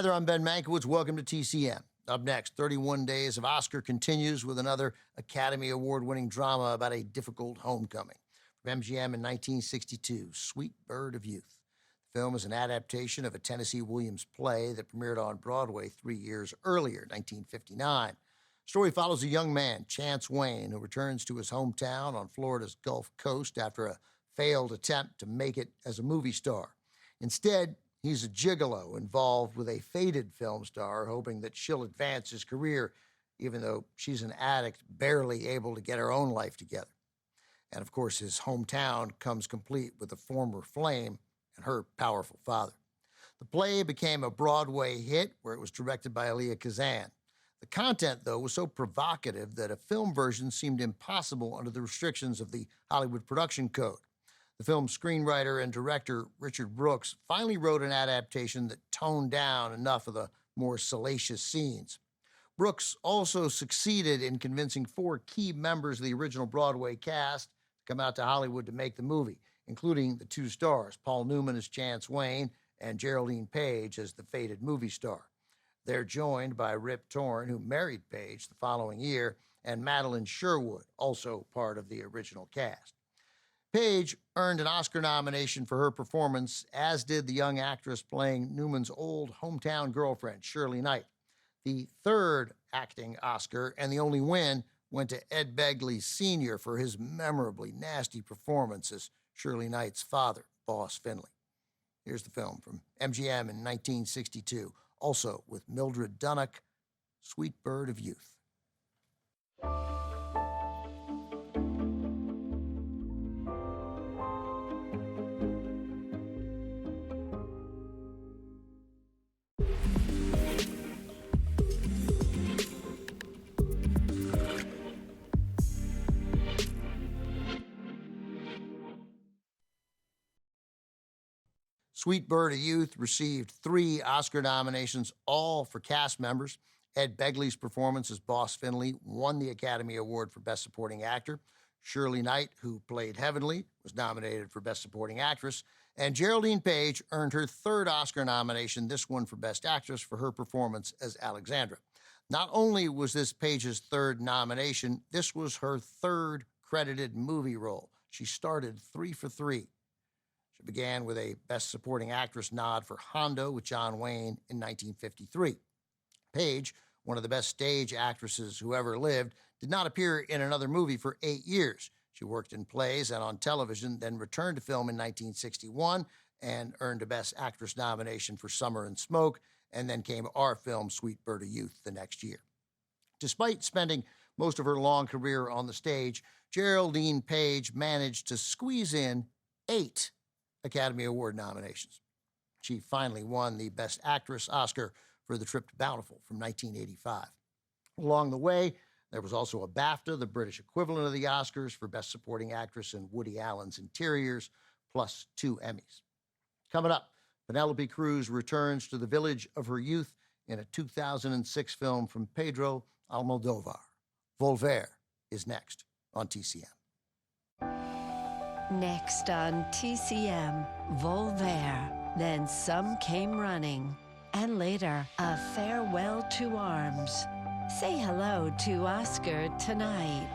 Hi there, I'm Ben Mankiewicz. Welcome to TCM. Up next, 31 Days of Oscar continues with another Academy Award-winning drama about a difficult homecoming. From MGM in 1962, Sweet Bird of Youth. The film is an adaptation of a Tennessee Williams play that premiered on Broadway 3 years earlier, 1959. The story follows a young man, Chance Wayne, who returns to his hometown on Florida's Gulf Coast after a failed attempt to make it as a movie star. Instead, he's a gigolo involved with a faded film star, hoping that she'll advance his career, even though she's an addict barely able to get her own life together. And of course, his hometown comes complete with a former flame and her powerful father. The play became a Broadway hit where it was directed by Elia Kazan. The content, though, was so provocative that a film version seemed impossible under the restrictions of the Hollywood Production Code. The film's screenwriter and director, Richard Brooks, finally wrote an adaptation that toned down enough of the more salacious scenes. Brooks also succeeded in convincing 4 key members of the original Broadway cast to come out to Hollywood to make the movie, including the 2 stars, Paul Newman as Chance Wayne and Geraldine Page as the faded movie star. They're joined by Rip Torn, who married Page the following year, and Madeline Sherwood, also part of the original cast. Page earned an Oscar nomination for her performance, as did the young actress playing Newman's old hometown girlfriend, Shirley Knight. The 3rd acting Oscar, and the only win, went to Ed Begley Sr. for his memorably nasty performance as Shirley Knight's father, Boss Finley. Here's the film from MGM in 1962, also with Mildred Dunnock, Sweet Bird of Youth. Sweet Bird of Youth received 3 Oscar nominations, all for cast members. Ed Begley's performance as Boss Finley won the Academy Award for Best Supporting Actor. Shirley Knight, who played Heavenly, was nominated for Best Supporting Actress. And Geraldine Page earned her 3rd Oscar nomination, this one for Best Actress, for her performance as Alexandra. Not only was this Page's 3rd nomination, this was her 3rd credited movie role. She started 3 for 3. She began with a Best Supporting Actress nod for Hondo with John Wayne in 1953. Page, one of the best stage actresses who ever lived, did not appear in another movie for 8 years. She worked in plays and on television, then returned to film in 1961 and earned a Best Actress nomination for Summer and Smoke, and then came our film, Sweet Bird of Youth, the next year. Despite spending most of her long career on the stage, Geraldine Page managed to squeeze in 8 Academy Award nominations. She finally won the Best Actress Oscar for The Trip to Bountiful from 1985. Along the way, there was also a BAFTA, the British equivalent of the Oscars, for Best Supporting Actress in Woody Allen's Interiors, plus 2 Emmys. Coming up, Penelope Cruz returns to the village of her youth in a 2006 film from Pedro Almodovar. Volver is next on TCM. Next on TCM, Volver. Then Some Came Running. And later, A Farewell to Arms. Say hello to Oscar tonight.